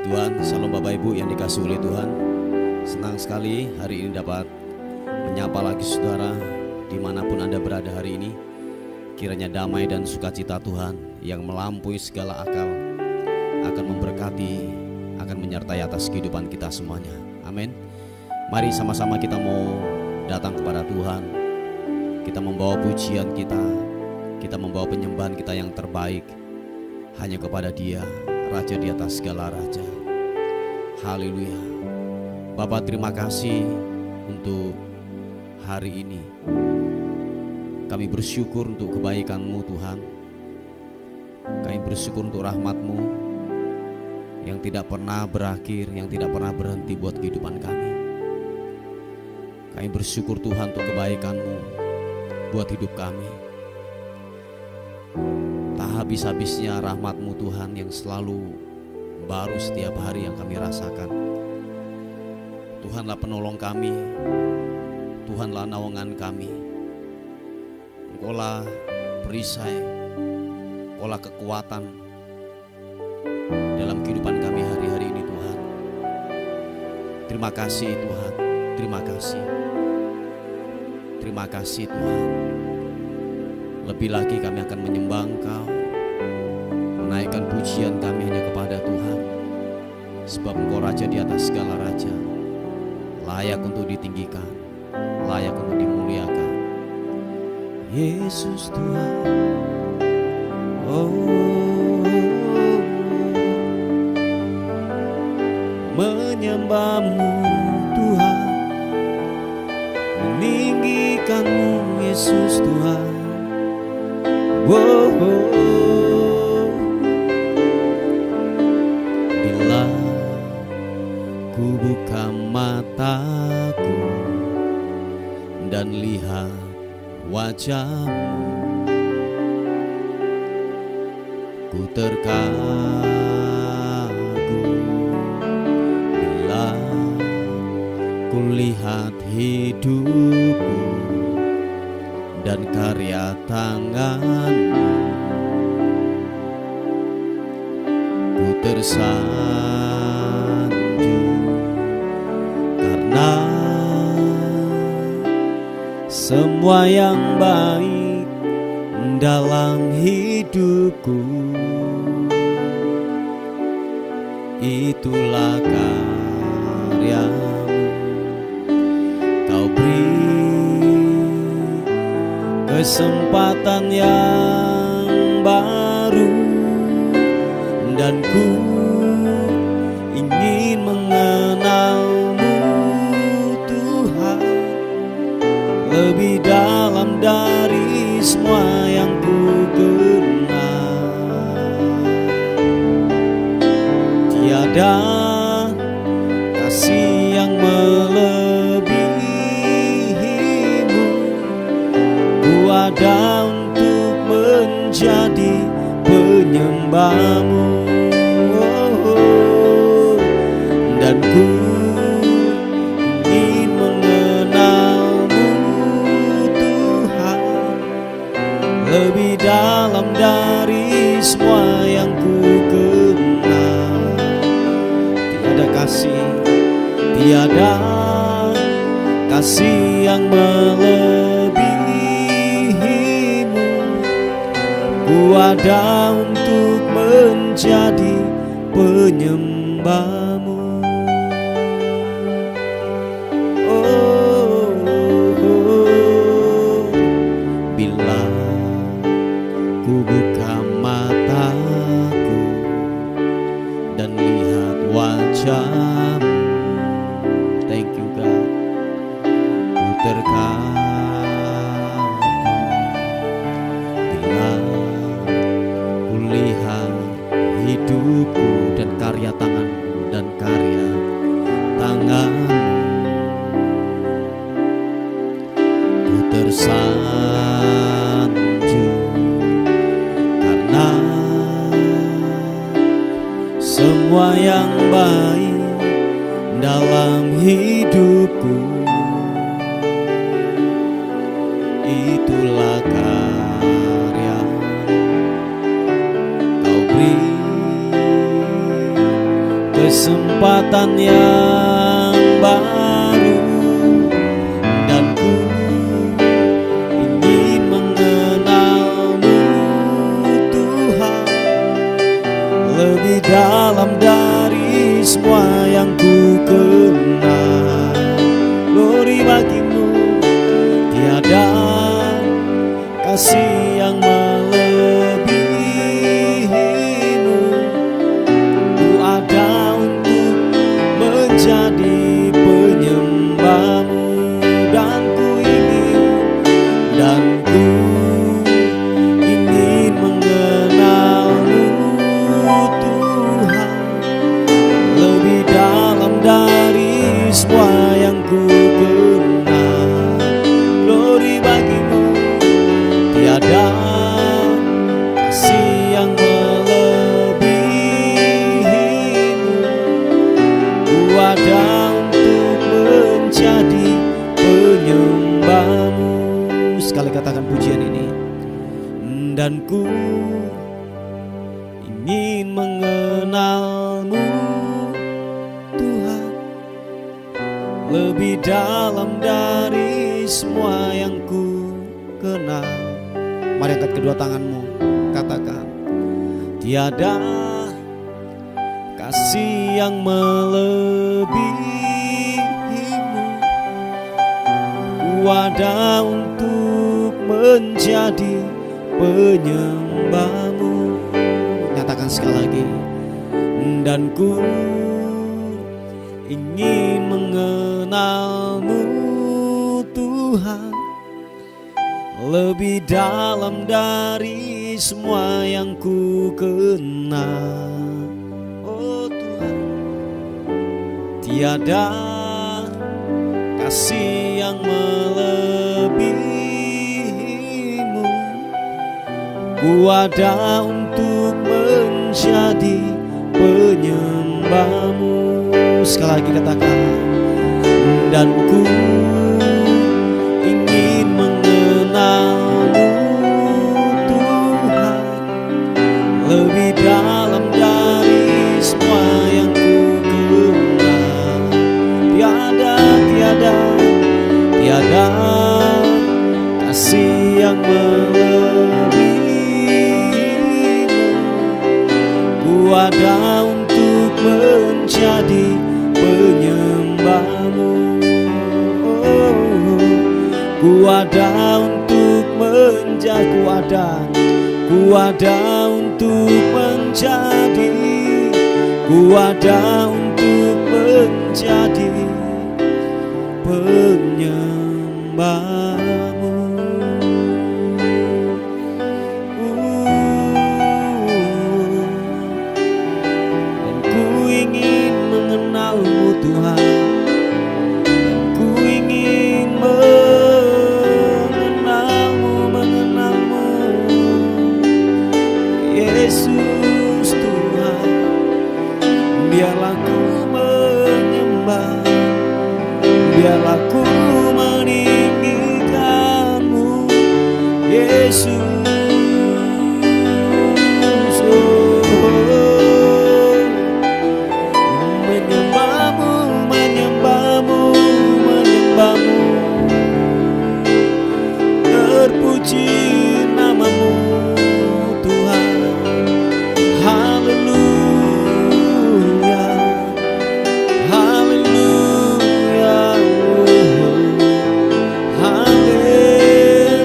Tuhan, salam Bapak Ibu yang dikasihi oleh Tuhan. Senang sekali hari ini dapat menyapa lagi saudara dimanapun Anda berada hari ini. Kiranya damai dan sukacita Tuhan yang melampaui segala akal akan memberkati, akan menyertai atas kehidupan kita semuanya. Amin. Mari sama-sama kita mau datang kepada Tuhan. Kita membawa pujian kita membawa penyembahan kita yang terbaik hanya kepada Dia, Raja di atas segala raja. Haleluya. Bapa, terima kasih untuk hari ini. Kami bersyukur untuk kebaikan-Mu Tuhan. Kami bersyukur untuk rahmat-Mu yang tidak pernah berakhir, yang tidak pernah berhenti buat kehidupan kami. Kami bersyukur Tuhan untuk kebaikan-Mu buat hidup kami. Tak habis-habisnya rahmat-Mu Tuhan yang selalu baru setiap hari yang kami rasakan. Tuhanlah penolong kami, Tuhanlah naungan kami. Engkaulah perisai, Engkaulah kekuatan dalam kehidupan kami hari-hari ini Tuhan. Terima kasih Tuhan, terima kasih. Terima kasih Tuhan. Lebih lagi kami akan menyembah Engkau, menaikkan pujian kami hanya kepada Tuhan. Sebab Engkau Raja di atas segala raja, layak untuk ditinggikan, layak untuk dimuliakan. Yesus Tuhan, oh, menyembah-Mu Tuhan, meninggikan-Mu Yesus Tuhan. Oh, bila ku buka mataku dan lihat wajah-Mu, ku terkagum. Bila ku lihat hidupku dan karya tangan-Mu, ku tersanjung karena semua yang baik dalam hidupku itulah karya-Mu. Kau beri kesempatan yang baru dan ku ingin mengenal-Mu Tuhan lebih dalam dari semua yang ku kenal. Tiada kasih yang melebihi-Mu. Ku ada untuk menjadi penyembah-Mu, dan ku ingin mengenal-Mu Tuhan lebih dalam dari semua yang ku kenal. Tiada kasih yang melebihi-Mu. Ku ada untuk menjadi penyembah-Mu. Oh, bila ku buka mataku dan lihat wajah-Mu, thank you God, ku terkagum. Bila ku lihat hidupku dan karya tangan-Mu, ku tersanjung karena semua yang baik dalam hidupku itulah karya Kau beri kesempatan yang baru, dan ku ingin mengenalmu Tuhan lebih dalam dari semua yang ku kenal. Glory bagimu, tiada kasih yang melebihimu. Ku ada untuk menjadi penyembahmu, dan ku ingin mengenalmu Tuhan lebih dalam dari semua yang ku kenal. Glory bagimu, tiada kasih yang melebihimu. Ku ada untuk menjadi penyembahmu. Sekali katakan pujian ini. Dan ku ingin mengenalmu Tuhan lebih dalam dari semua yang ku kenal. Mari angkat kedua tanganmu, katakan, tiada kasih yang melebihimu. Ku ada untuk menjadi penyembahmu. Nyatakan sekali lagi. Dan ku ingin mengenalmu Tuhan lebih dalam dari semua yang ku kenal. Oh Tuhan, tiada kasih yang melebihimu. Ku ada untuk menjadi penyembahmu. Sekali lagi katakan, dan ku ingin mengenalmu Tuhan lebih dalam dari semua yang ku kenal. Tiada kasih yang melebihimu. Ku ada untuk menjadi penyembahmu. Ku ada untuk menjadi, ku ada untuk menjadi, ku ada untuk menjadi penyembahmu. Dan ku ingin mengenalmu Tuhan, ku ingin mengenalmu Yesus Tuhan. Biarlah ku menyembah, biarlah ku meninggikanmu Yesus. Terpuji namamu Tuhan. Haleluya, haleluya, haleluya.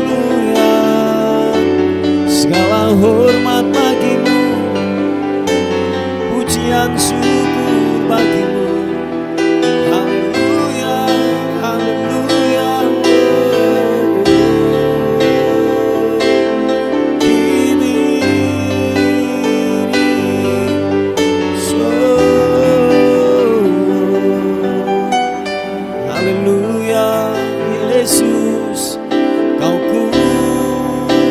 Segala hormat bagimu, pujian syukur bagimu. Yesus, kau ku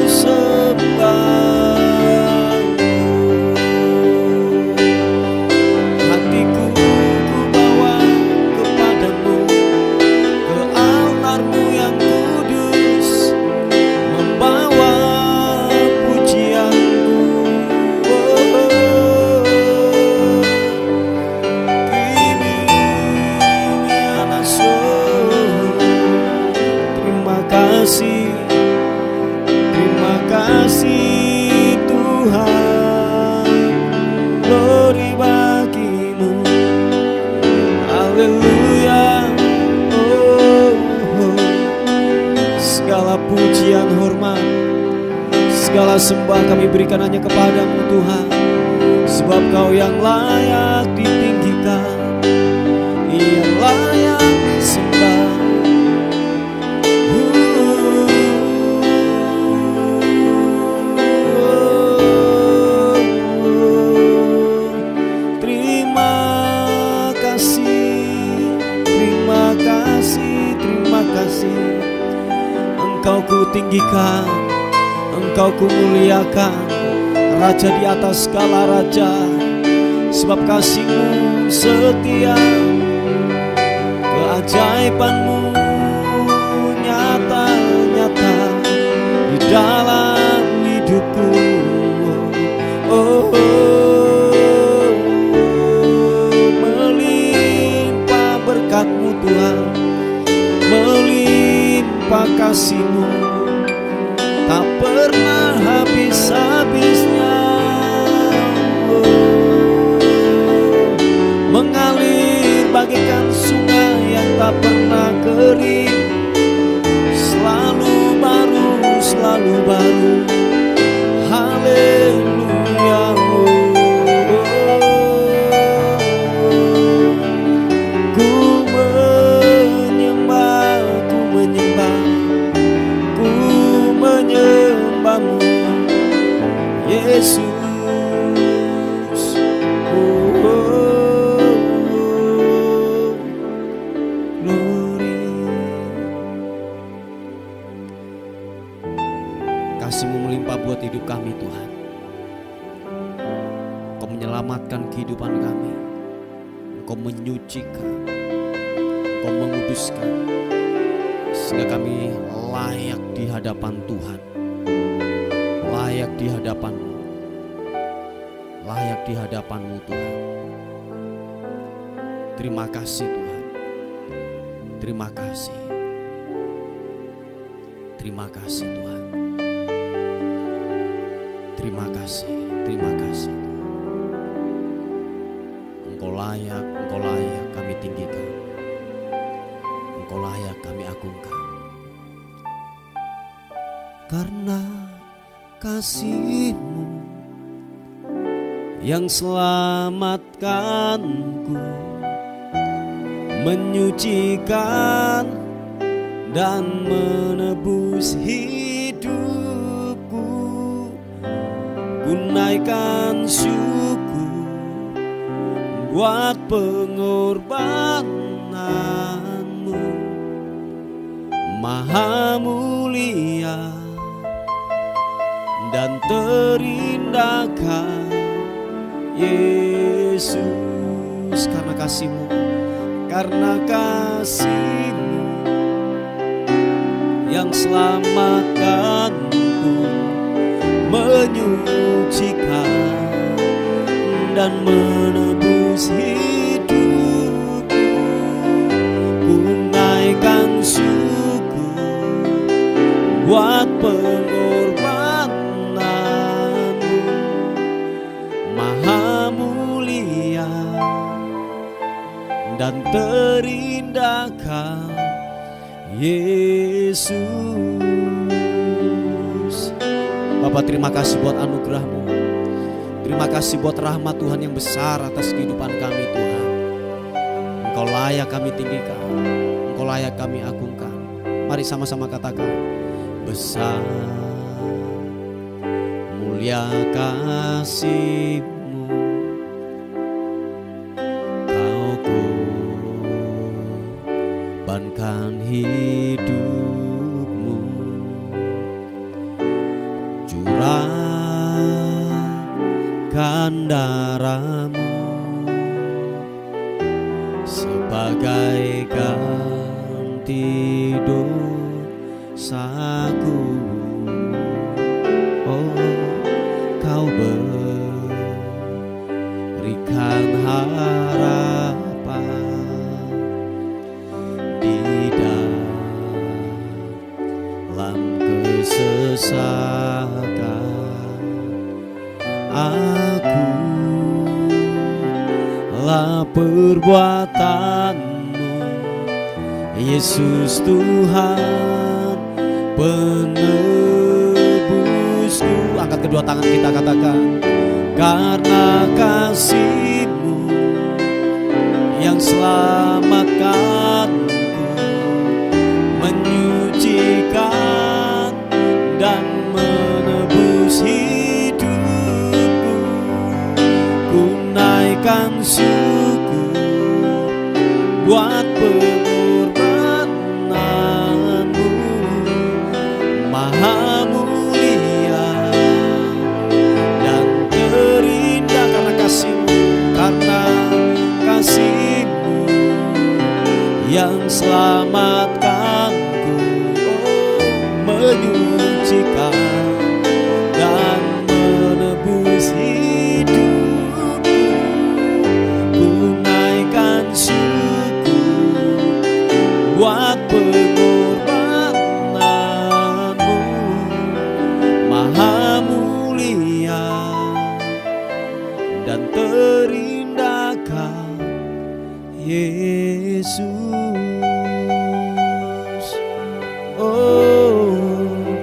sembah. Hatiku Segala sembah kami berikan hanya kepadamu Tuhan, sebab Kau yang layak ditinggikan, yang layak disembah. Terima kasih, terima kasih, terima kasih. Engkau ku tinggikan, Engkau ku muliakan, Raja di atas segala raja, sebab kasih-Mu setia, keajaiban-Mu nyata-nyata di dalam hidupku. Melimpah berkat-Mu Tuhan, melimpah kasih-Mu, tak pernah habis-habisnya. Mengalir bagaikan sungai yang tak pernah kering, selalu baru, selalu baru. Haleluya. Ku menyembah, ku menyembah, ku menyembah-Mu Yesus. Kasih-Mu melimpah buat hidup kami Tuhan. Kau menyelamatkan kehidupan kami, Kau menyucikan, Kau menguduskan, sehingga kami layak di hadapan Tuhan, layak di hadapan-Mu, layak di hadapan-Mu Tuhan. Terima kasih Tuhan, terima kasih, terima kasih Tuhan. Terima kasih, terima kasih. Engkau layak kami tinggikan, Engkau layak kami agungkan. Karena kasih-Mu yang selamatkanku, menyucikan dan menebus hidupku. Ku naikkan syukur buat pengorbanan-Mu, Maha mulia dan terindahkan Yesus. Karena kasih-Mu, karena kasih-Mu yang selamatkanku, menyucikan dan menebus hidupku. Ku naikkan syukur buat pengorbanan-Mu, Maha mulia dan terindahkan Yesus. Bapak, terima kasih buat anugerah-Mu, terima kasih buat rahmat Tuhan yang besar atas kehidupan kami Tuhan. Engkau layak kami tinggikan, Engkau layak kami agungkan. Mari sama-sama katakan, besar mulia kasih-Mu, Kau korbankan hidupmu, curahkan darahmu sebagai ganti dosaku. Oh, Kau berikan harapan di dalam kesesakan. Aku lah perbuatan-Mu, Yesus Tuhan penebusku. Angkat kedua tangan kita, katakan, karena kasih-Mu yang selamatkanku, menyucikan dan menebus hidupku. Ku naikkan syukur buat pengorbanan-Mu, Maha mulia dan terindah. Karena kasih-Mu, karena kasih-Mu yang selamatkanku, menyucikan dan menebus hidupku. Ku naikkan syukur buat pengorbanan-Mu, Maha mulia dan terindahkan Yesus. Oh,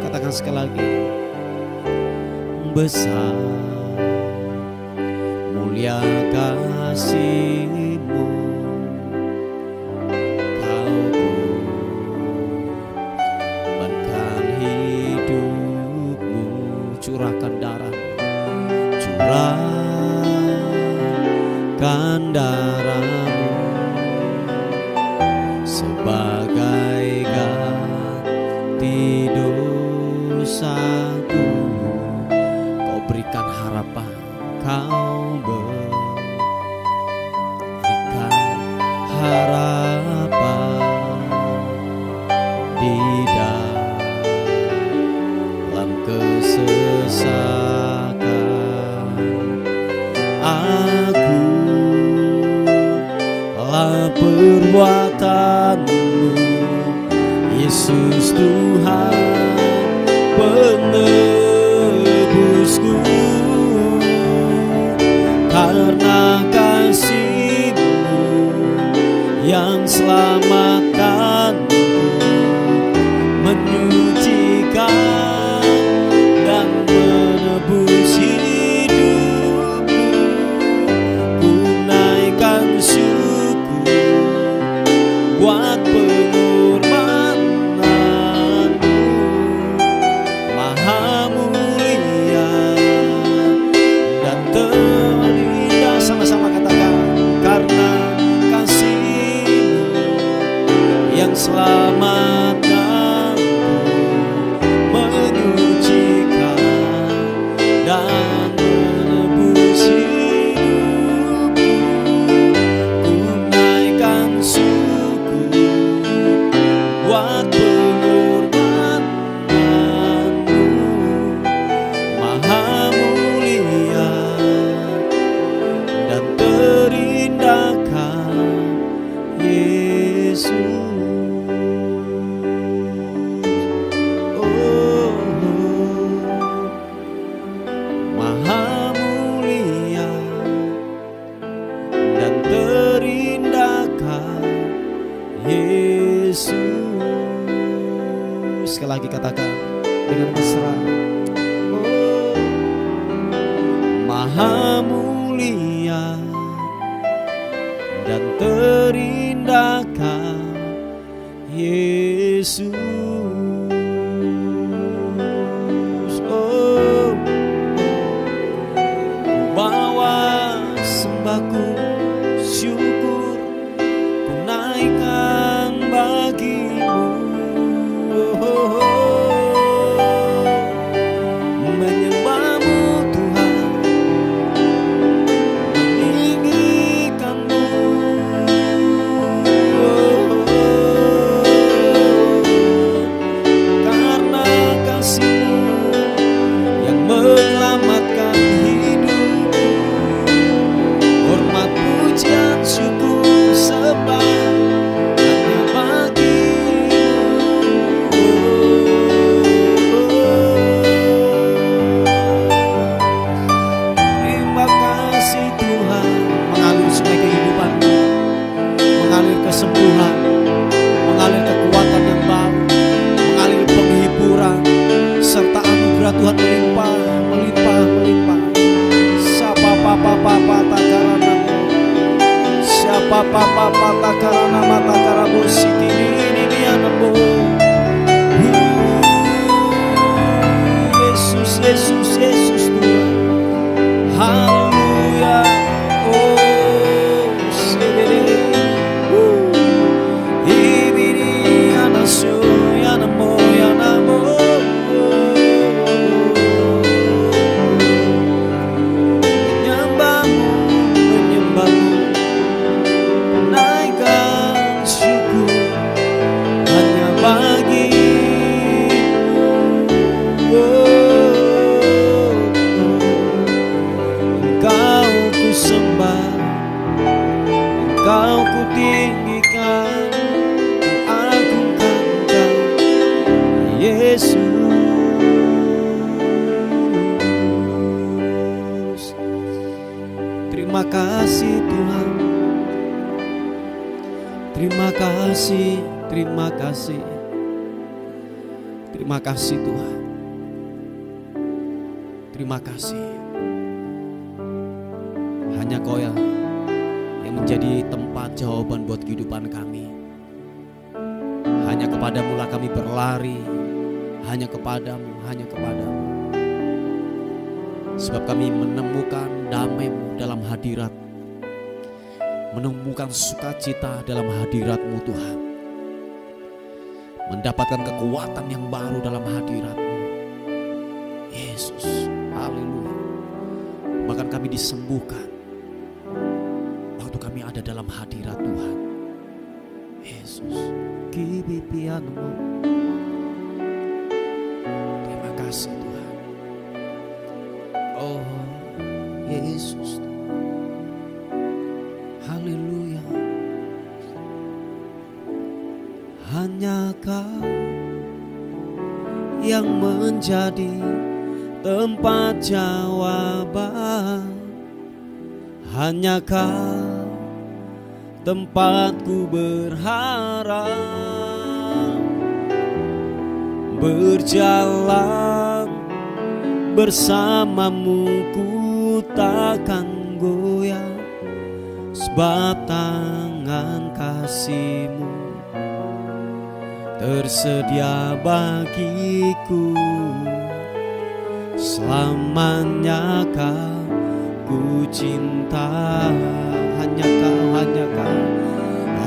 katakan sekali lagi, besar mulia kasih-Mu, Kau korbankan hidupmu, curahkan darah-Mu, curahkan darah-Mu sebagai ganti dosaku. Kau berikan harapan, Kau berikan harapan di dalam kesesakan. Aku lah perbuatan-Mu, Yesus Tuhan penebusku. Karena kasih-Mu yang selamatkanku, menyucikan dan menebus hidupku. Ku naikkan syukur buat pengorbanan-Mu, Maha mulia dan terindah. Sama-sama katakan, karena kasih-Mu yang selamatkanku, menyucikan dan menebus hidupku. Ku naikkan syukur buat pengorbanan-Mu, Maha mulia dan terindahkan Yesus. Oh, Maha mulia dan terindahkan Yesus. Sekali lagi katakan dengan mesra, oh, Maha mulia dan terindahkan Yesus. Oh, bawa sembahku syukur, ku naikkan bagi-Mu. Oh, menyembah-Mu Tuhan, meninggikan-Mu. Karena kasih-Mu yang menyelamatkan hidupku, hormat pujian syukur sembah hanya bagi-Mu. Terima kasih Tuhan, mengalir sungai kehidupan-Mu, mengalir kesembuhan, mengalir kekuatan yang baru, mengalir penghiburan, serta anugerah Tuhan melimpah karana mata karabo siti ini anamo. Yesus, Yesus, Yesus Tuhan. Haleluya. Oh, sedere. Ibini anasu yanamo yanamo. Engkau ku tinggikan, ku agungkan Engkau, Yesus. Terima kasih Tuhan. Terima kasih, terima kasih. Terima kasih Tuhan. Terima kasih. Hanya Kau yang menjadi tempat jawaban buat kehidupan kami. Hanya kepadamu lah kami berlari. Hanya kepadamu, hanya kepadamu. Sebab kami menemukan damai-Mu dalam hadirat. Menemukan sukacita dalam hadirat-Mu Tuhan. Mendapatkan kekuatan yang baru dalam hadirat-Mu. Yesus, haleluya. Bahkan kami disembuhkan waktu kami ada dalam hadirat Tuhan. Yesus, kibipianmu. Terima kasih Tuhan. Oh Yesus, haleluya. Hanya Kau yang menjadi tempat jawaban. Hanya Kau tempatku berharap. Berjalan bersamamu ku takkan goyah. Sebab tangan kasih-Mu tersedia bagiku. Selamanya Kau ku cinta. Hanya Kau, hanya Kau,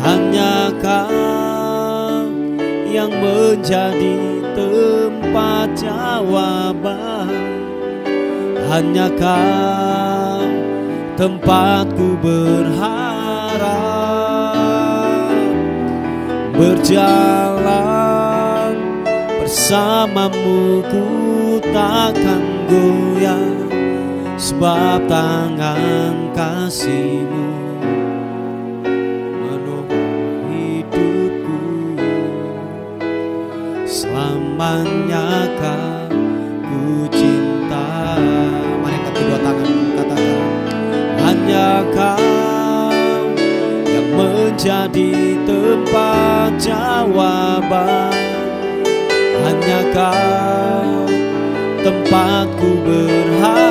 hanya Kau yang menjadi tempat jawaban. Hanya Kau tempatku berharap. Berjalan bersamamu ku takkan goyah. Sebab tangan kasih-Mu menopang hidupku. Selamanya Kau ku cinta. Mari angkat kedua tangan, katakan. Hanya Kau yang menjadi tempat jawaban. Hanya Kau tempatku berharap.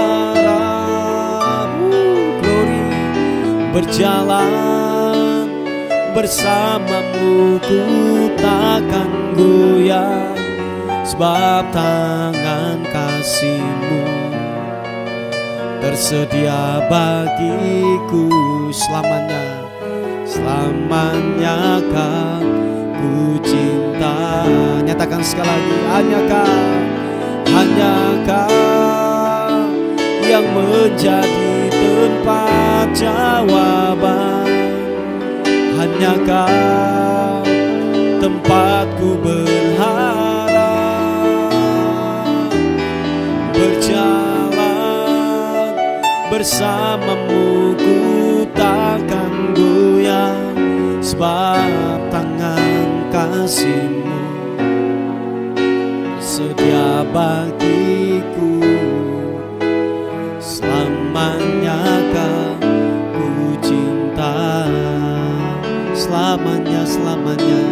Berjalan bersamamu ku takkan goyah. Sebab tangan kasih-Mu tersedia bagiku. Selamanya, selamanya Kau ku cinta. Nyatakan sekali lagi. Hanya Kau, hanya Kau yang menjadi tempat jawaban. Hanya Kau tempatku berharap. Berjalan bersamamu ku takkan goyah. Sebab tangan kasih-Mu sedia bagiku. Selamanya Kau ku cinta. Selamanya, selamanya,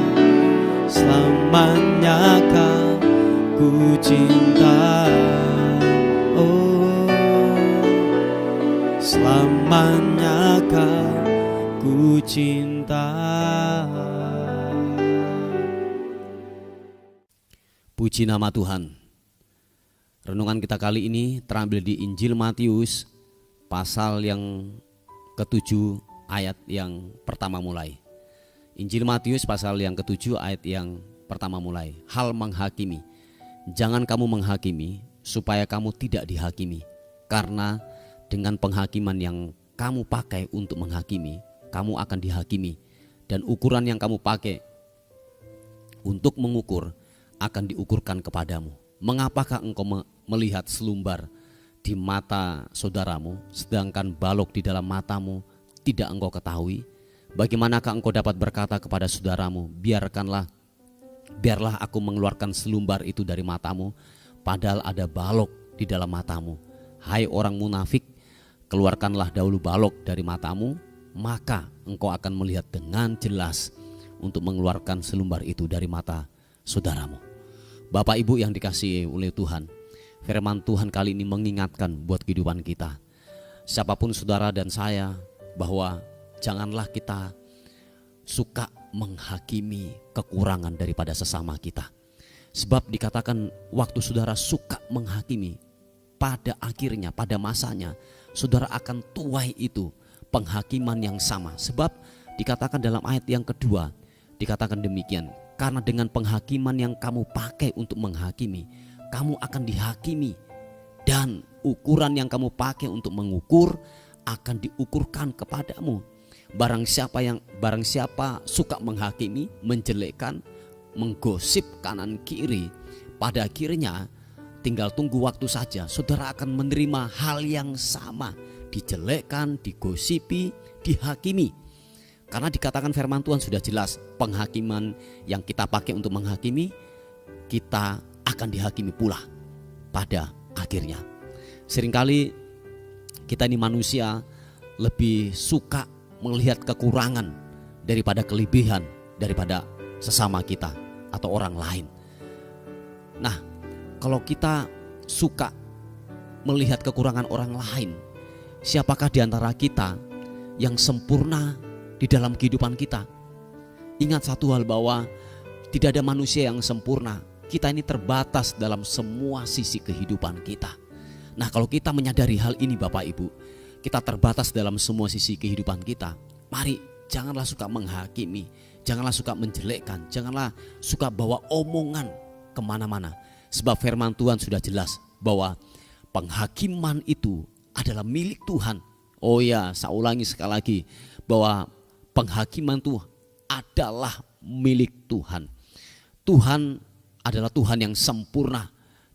selamanya Kau ku cinta. Oh, selamanya Kau ku cinta. Puji nama Tuhan. Renungan kita kali ini terambil di Injil Matius pasal yang ke-7 ayat yang pertama mulai. Injil Matius pasal yang ke-7 ayat yang pertama mulai. Hal menghakimi. Jangan kamu menghakimi supaya kamu tidak dihakimi. Karena dengan penghakiman yang kamu pakai untuk menghakimi, kamu akan dihakimi. Dan ukuran yang kamu pakai untuk mengukur akan diukurkan kepadamu. Mengapakah engkau melihat selumbar di mata saudaramu, sedangkan balok di dalam matamu tidak engkau ketahui? Bagaimanakah engkau dapat berkata kepada saudaramu, biarlah aku mengeluarkan selumbar itu dari matamu, padahal ada balok di dalam matamu. Hai orang munafik, keluarkanlah dahulu balok dari matamu, maka engkau akan melihat dengan jelas untuk mengeluarkan selumbar itu dari mata saudaramu. Bapak Ibu yang dikasihi oleh Tuhan, firman Tuhan kali ini mengingatkan buat kehidupan kita, siapapun saudara dan saya, bahwa janganlah kita suka menghakimi kekurangan daripada sesama kita. Sebab dikatakan waktu saudara suka menghakimi, pada akhirnya, pada masanya, saudara akan tuai itu penghakiman yang sama. Sebab dikatakan dalam ayat yang kedua, dikatakan demikian, karena dengan penghakiman yang kamu pakai untuk menghakimi, kamu akan dihakimi, dan ukuran yang kamu pakai untuk mengukur akan diukurkan kepadamu. Barang siapa suka menghakimi, menjelekkan, menggosip kanan kiri, pada akhirnya tinggal tunggu waktu saja, saudara akan menerima hal yang sama, dijelekkan, digosipi, dihakimi. Karena dikatakan firman Tuhan sudah jelas, penghakiman yang kita pakai untuk menghakimi, kita akan dihakimi pula pada akhirnya. Seringkali kita ini manusia lebih suka melihat kekurangan daripada kelebihan daripada sesama kita atau orang lain. Nah, kalau kita suka melihat kekurangan orang lain, siapakah di antara kita yang sempurna di dalam kehidupan kita? Ingat satu hal, bahwa tidak ada manusia yang sempurna. Kita ini terbatas dalam semua sisi kehidupan kita. Nah, kalau kita menyadari hal ini Bapak Ibu, kita terbatas dalam semua sisi kehidupan kita, mari janganlah suka menghakimi, janganlah suka menjelekkan, janganlah suka bawa omongan kemana-mana. Sebab firman Tuhan sudah jelas bahwa penghakiman itu adalah milik Tuhan. Oh ya, saya ulangi sekali lagi, bahwa penghakiman itu adalah milik Tuhan. Tuhan adalah Tuhan yang sempurna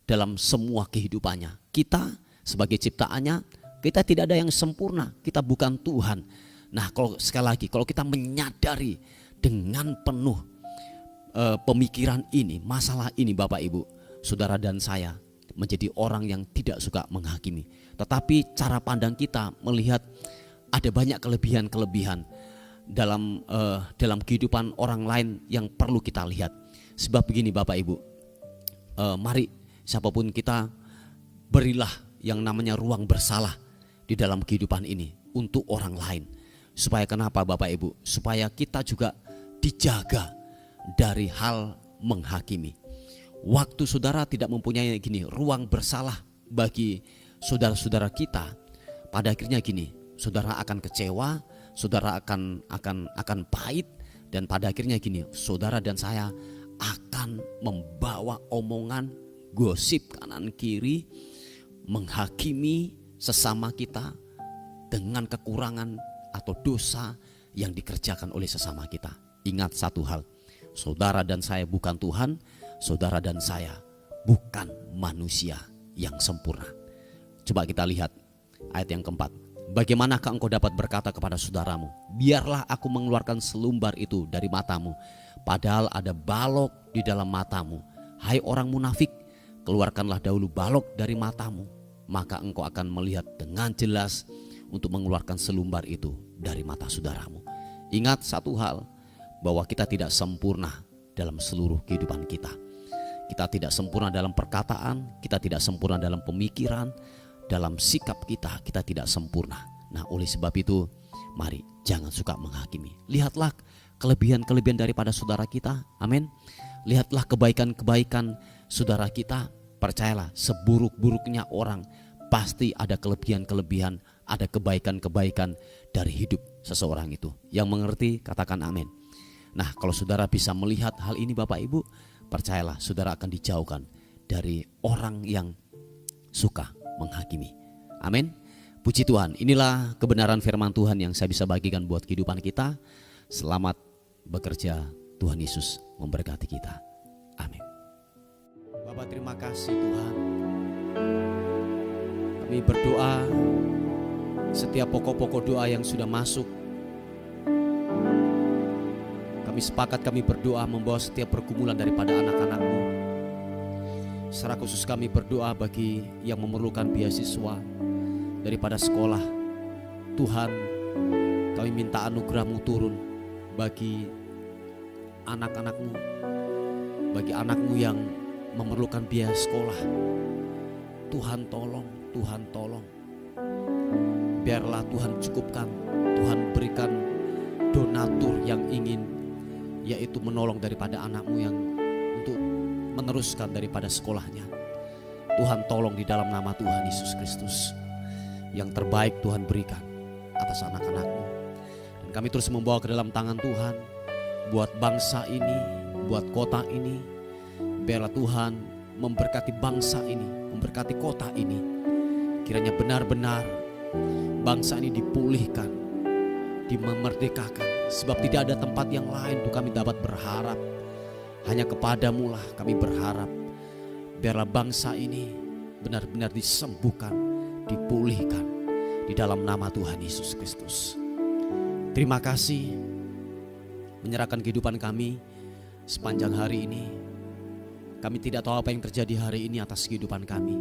dalam semua kehidupannya. Kita sebagai ciptaannya, kita tidak ada yang sempurna, kita bukan Tuhan. Nah, kalau sekali lagi, kalau kita menyadari dengan penuh pemikiran ini, masalah ini Bapak Ibu, saudara dan saya menjadi orang yang tidak suka menghakimi. Tetapi cara pandang kita melihat ada banyak kelebihan-kelebihan dalam kehidupan orang lain yang perlu kita lihat. Sebab begini Bapak Ibu, mari siapapun kita, berilah yang namanya ruang bersalah di dalam kehidupan ini untuk orang lain. Supaya kenapa Bapak Ibu? Supaya kita juga dijaga dari hal menghakimi. Waktu saudara tidak mempunyai ruang bersalah bagi saudara-saudara kita, pada akhirnya saudara akan kecewa, saudara akan pahit, dan pada akhirnya saudara dan saya akan membawa omongan, gosip kanan kiri, menghakimi sesama kita dengan kekurangan atau dosa yang dikerjakan oleh sesama kita. Ingat satu hal, saudara dan saya bukan Tuhan, saudara dan saya bukan manusia yang sempurna. Coba kita lihat ayat yang keempat. Bagaimanakah engkau dapat berkata kepada saudaramu, biarlah aku mengeluarkan selumbar itu dari matamu, padahal ada balok di dalam matamu. Hai orang munafik, keluarkanlah dahulu balok dari matamu, maka engkau akan melihat dengan jelas untuk mengeluarkan selumbar itu dari mata saudaramu. Ingat satu hal, bahwa kita tidak sempurna dalam seluruh kehidupan kita. Kita tidak sempurna dalam perkataan, kita tidak sempurna dalam pemikiran, dalam sikap kita tidak sempurna. Nah, oleh sebab itu Mari jangan suka menghakimi. Lihatlah kelebihan-kelebihan daripada saudara kita. Amin. Lihatlah kebaikan-kebaikan saudara kita. Percayalah, seburuk-buruknya orang pasti ada kelebihan-kelebihan, ada kebaikan-kebaikan dari hidup seseorang itu. Yang mengerti katakan amin. Nah, kalau saudara bisa melihat hal ini Bapak Ibu, percayalah saudara akan dijauhkan dari orang yang suka menghakimi. Amin. Puji Tuhan, inilah kebenaran firman Tuhan yang saya bisa bagikan buat kehidupan kita. Selamat bekerja, Tuhan Yesus memberkati kita. Amin. Bapak, terima kasih Tuhan. Kami berdoa setiap pokok-pokok doa yang sudah masuk. Kami sepakat, kami berdoa membawa setiap pergumulan daripada anak-anak-Mu. Secara khusus kami berdoa bagi yang memerlukan beasiswa daripada sekolah. Tuhan, kami minta anugerah-Mu turun bagi anak-anak-Mu, bagi anak-Mu yang memerlukan biaya sekolah. Tuhan tolong, Tuhan tolong. Biarlah Tuhan cukupkan, Tuhan berikan donatur yang ingin, yaitu menolong daripada anak-Mu yang untuk meneruskan daripada sekolahnya. Tuhan tolong di dalam nama Tuhan Yesus Kristus. Yang terbaik Tuhan berikan atas anak-anak-Mu. Dan kami terus membawa ke dalam tangan Tuhan, buat bangsa ini, buat kota ini. Biarlah Tuhan memberkati bangsa ini, memberkati kota ini. Kiranya benar-benar bangsa ini dipulihkan, dimerdekakan. Sebab tidak ada tempat yang lain untuk kami dapat berharap. Hanya kepadamu lah kami berharap. Biarlah bangsa ini benar-benar disembuhkan, dipulihkan di dalam nama Tuhan Yesus Kristus. Terima kasih menyerahkan kehidupan kami sepanjang hari ini. Kami tidak tahu apa yang terjadi hari ini atas kehidupan kami.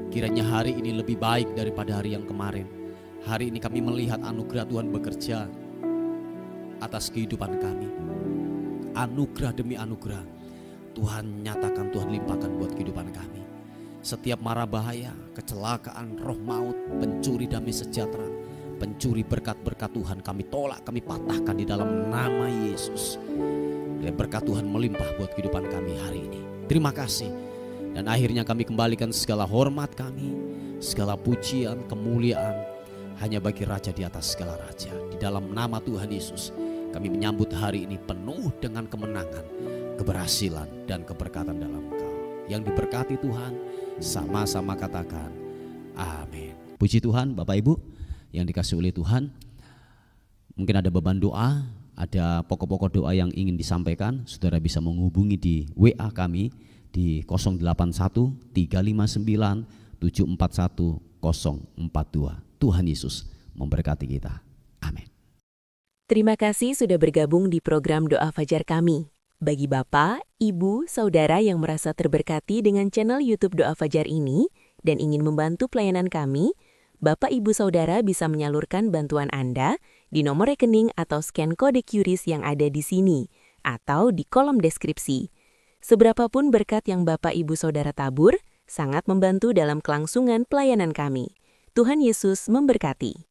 Kiranya hari ini lebih baik daripada hari yang kemarin. Hari ini kami melihat anugerah Tuhan bekerja atas kehidupan kami. Anugerah demi anugerah Tuhan nyatakan, Tuhan limpahkan buat kehidupan kami. Setiap mara bahaya, kecelakaan, roh maut, pencuri damai sejahtera, pencuri berkat-berkat Tuhan kami tolak, kami patahkan di dalam nama Yesus. Biar berkat Tuhan melimpah buat kehidupan kami hari ini. Terima kasih. Dan akhirnya kami kembalikan segala hormat kami, segala pujian, kemuliaan hanya bagi Raja di atas segala raja. Di dalam nama Tuhan Yesus kami menyambut hari ini penuh dengan kemenangan, keberhasilan dan keberkatan dalam Engkau. Yang diberkati Tuhan, sama-sama katakan amin. Puji Tuhan Bapak Ibu yang dikasihi oleh Tuhan. Mungkin ada beban doa, ada pokok-pokok doa yang ingin disampaikan. Saudara bisa menghubungi di WA kami di 081 359 741 042. Tuhan Yesus memberkati kita. Amin. Terima kasih sudah bergabung di program Doa Fajar kami. Bagi Bapak, Ibu, Saudara yang merasa terberkati dengan channel YouTube Doa Fajar ini dan ingin membantu pelayanan kami, Bapak, Ibu, Saudara bisa menyalurkan bantuan Anda di nomor rekening atau scan kode QRIS yang ada di sini atau di kolom deskripsi. Seberapapun berkat yang Bapak, Ibu, Saudara tabur, sangat membantu dalam kelangsungan pelayanan kami. Tuhan Yesus memberkati.